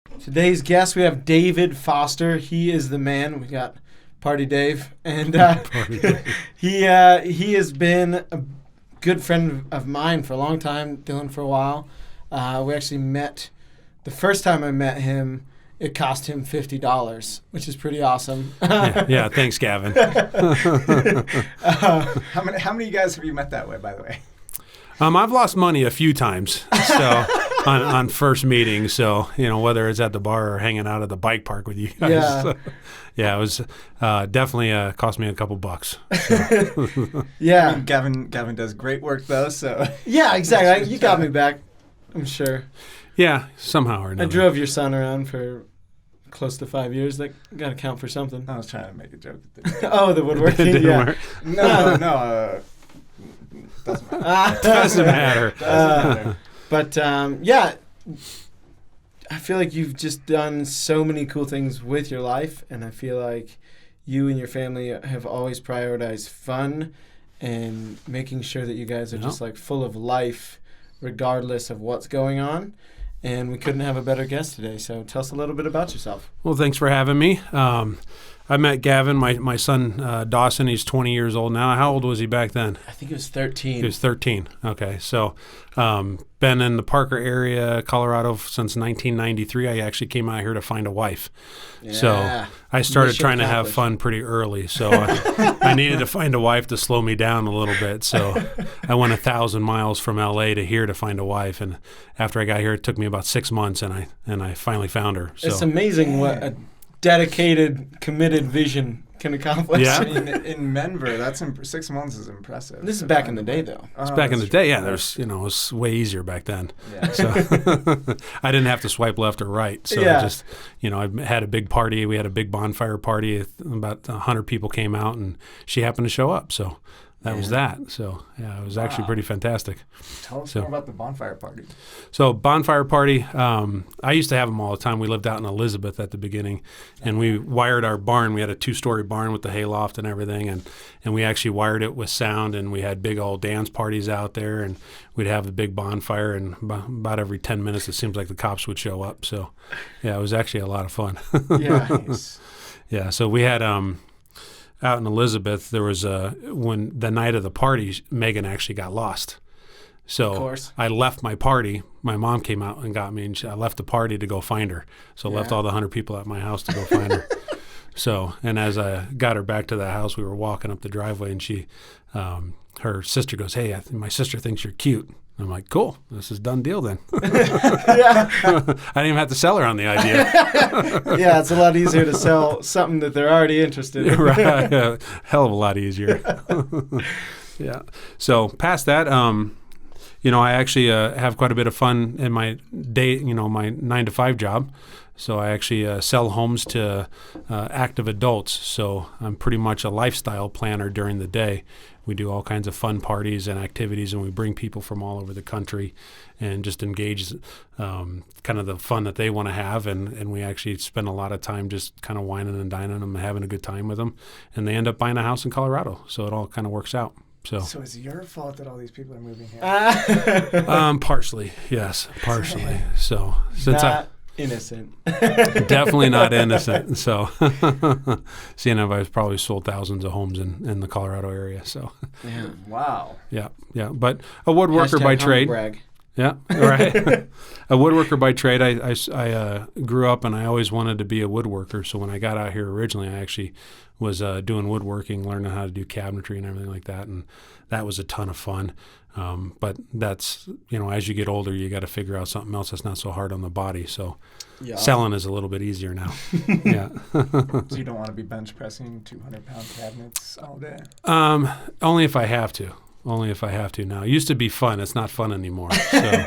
Today's guest, we have David Foster. He is the man. We got Party Dave, and he has been a good friend of mine for a long time, Dylan for a while. We actually met. The first time I met him, it cost him $50, which is pretty awesome. Yeah, thanks, Gavin. How many of you guys have you met that way, by the way? I've lost money a few times, so on first meetings. So whether it's at the bar or hanging out at the bike park with you guys. Yeah, So, yeah, it was definitely cost me a couple bucks. So. Yeah, I mean, Gavin does great work though. So yeah, exactly. You got me back, I'm sure. Yeah, somehow or another. I drove your son around for close to 5 years. That got to count for something. I was trying to make a joke. Oh, the woodworking. It didn't Yeah. work. No. Doesn't matter. Doesn't matter. Doesn't matter. But yeah, I feel like you've just done so many cool things with your life, and I feel like you and your family have always prioritized fun and making sure that you guys are just like full of life regardless of what's going on. And we couldn't have a better guest today, so tell us a little bit about yourself. Well, thanks for having me. I met Gavin, my son, Dawson. He's 20 years old now. How old was he back then? I think it was 13. He was 13. Okay. So been in the Parker area, Colorado since 1993. I actually came out here to find a wife. Yeah. So I started Mission trying to have accomplished. fun pretty early. So I needed to find a wife to slow me down a little bit. So I went 1,000 miles from LA to here to find a wife. And after I got here, it took me about 6 months, and I finally found her. So. It's amazing what a dedicated, committed vision can accomplish. Yeah. I mean, in Denver, 6 months is impressive. This is back in the day, though. It's back in the day, yeah. There's, it was way easier back then. Yeah. So I didn't have to swipe left or right. So Yeah. I just, I had a big party. We had a big bonfire party. About 100 people came out, and she happened to show up. So that was that. So yeah, it was actually pretty fantastic. Tell us So- more about the bonfire party. So bonfire party, I used to have them all the time. We lived out in Elizabeth at the beginning, and we wired our barn. We had a 2-story barn with the hayloft and everything, and we actually wired it with sound, and we had big old dance parties out there, and we'd have the big bonfire, and about every 10 minutes it seems like the cops would show up. So yeah, it was actually a lot of fun. Yeah. Nice. Yeah, so we had out in Elizabeth, there was when the night of the party, Megan actually got lost. So Of course. I left my party. My mom came out and got me, and I left the party to go find her. So I left all the 100 people at my house to go find her. So, and as I got her back to the house, we were walking up the driveway, and her sister goes, "Hey, my sister thinks you're cute." I'm like, "Cool, this is done deal then." Yeah. I didn't even have to sell her on the idea. Yeah, it's a lot easier to sell something that they're already interested in. Right, yeah, hell of a lot easier. Yeah. So past that, I actually have quite a bit of fun in my day, my 9-to-5 job. So I actually sell homes to active adults. So I'm pretty much a lifestyle planner during the day. We do all kinds of fun parties and activities, and we bring people from all over the country and just engage kind of the fun that they want to have. And we actually spend a lot of time just kind of whining and dining them and having a good time with them. And they end up buying a house in Colorado. So it all kind of works out. So it's your fault that all these people are moving here. partially, yes, partially. So since Not innocent. definitely not innocent. So seeing if I've probably sold thousands of homes in the Colorado area. So Yeah. Wow. yeah. But a woodworker by Hashtag trade. brag. Yeah, right. A woodworker by trade. I grew up and I always wanted to be a woodworker. So when I got out here originally, I actually was doing woodworking, learning how to do cabinetry and everything like that, and that was a ton of fun. But that's, as you get older, you got to figure out something else that's not so hard on the body. So Yeah. selling is a little bit easier now. Yeah. So you don't want to be bench pressing 200-pound cabinets all day? Only if I have to. Only if I have to now. It used to be fun. It's not fun anymore. So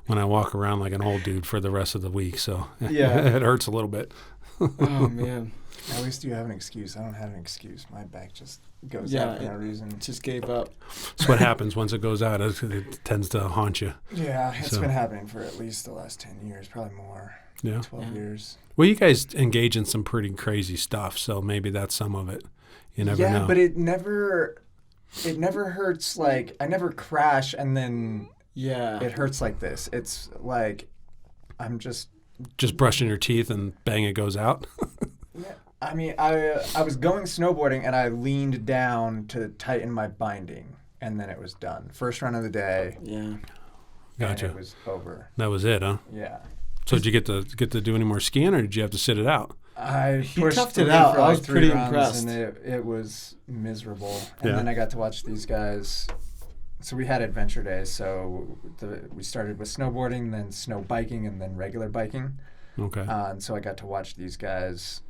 when I walk around like an old dude for the rest of the week, so Yeah. it hurts a little bit. Oh, man. At least you have an excuse. I don't have an excuse. My back just goes Yeah, out for no reason. Just gave up. That's what happens once it goes out. It tends to haunt you. Yeah, it's So- been happening for at least the last 10 years, probably more, Yeah. 12 Yeah. years. Well, you guys engage in some pretty crazy stuff, so maybe that's some of it. You never know. Yeah, but it never hurts. Like, I never crash and then Yeah. it hurts like this. It's like I'm just just brushing your teeth and bang, it goes out? Yeah, I mean, I was going snowboarding and I leaned down to tighten my binding, and then it was done. First run of the day. Yeah. Gotcha. And it was over. That was it, huh? Yeah. So did you get to do any more skiing, or did you have to sit it out? He pushed toughed it through out. for I was 3 pretty runs, impressed. And it was miserable. And Yeah. then I got to watch these guys. So we had adventure days. So we started with snowboarding, then snow biking, and then regular biking. Okay. And so I got to watch these guys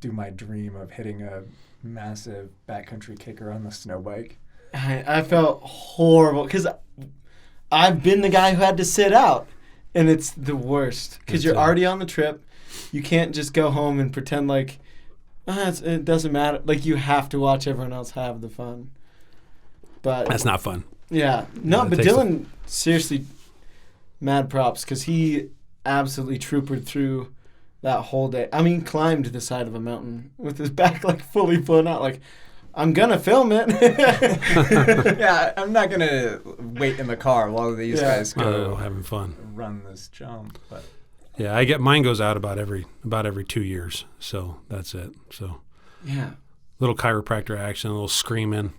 do my dream of hitting a massive backcountry kicker on the snow bike. I felt horrible because I've been the guy who had to sit out, and it's the worst because That's you're it. already on the trip. You can't just go home and pretend like it doesn't matter. Like, you have to watch everyone else have the fun. But That's not fun. yeah, no. Yeah, it But takes Dylan, seriously, mad props because he absolutely troopered through that whole day. I mean, climbed the side of a mountain with his back like fully blown out. Like, I'm gonna film it. Yeah, I'm not going to wait in the car while these Yeah. guys go Having fun. run this jump. But Yeah, mine goes out about every 2 years. So that's it. So Yeah. little chiropractor action, a little screaming,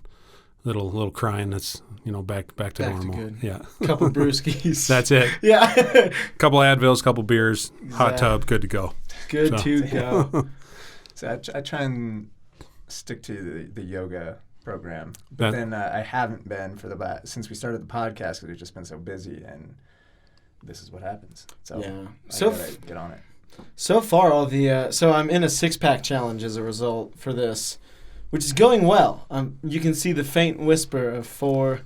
little crying. That's back to Back to normal. good. Yeah. Couple brewskis. That's it. Yeah. Couple Advils, couple beers, hot Exactly. tub, good to go. Good So. to go. so I try and stick to the yoga program. But That- then I haven't been since we started the podcast because we've just been so busy, and this is what happens. So Yeah. I So gotta get on it. So far, all the so I'm in a 6-pack challenge as a result for this, which is going well. You can see the faint whisper of 4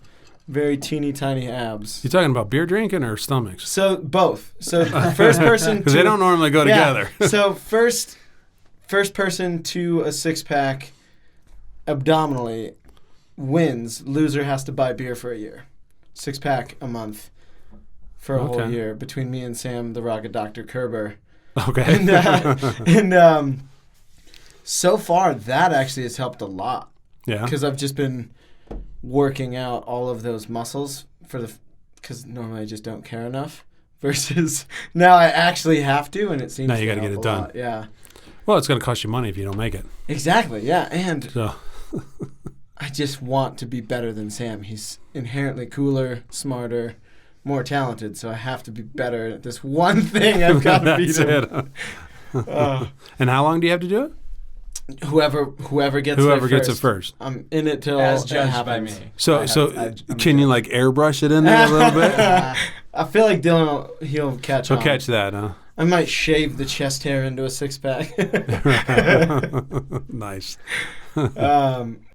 very teeny tiny abs. You talking about beer drinking or stomachs? So both. So the first person Because they don't normally go together. So first person to a 6-pack abdominally wins. Loser has to buy beer for a year. 6-pack a month for a whole Okay. year between me and Sam, the Rocket Dr. Kerber. Okay. And so far, that actually has helped a lot Yeah. because I've just been working out all of those muscles because normally I just don't care enough. Versus now I actually have to, and it seems Now you to gotta get help it a done. lot. Yeah, Well, it's going to cost you money if you don't make it. exactly. Yeah, and So I just want to be better than Sam. He's inherently cooler, smarter, more talented. So I have to be better at this one thing. I've got to beat that's him. it. And how long do you have to do it? Whoever gets Whoever there gets it first. I'm in it till As it judged by happens. me. So I'm can you like airbrush it in there a little bit? I feel like Dylan he'll catch He'll on. catch that, huh? I might shave the chest hair into a 6-pack. Nice.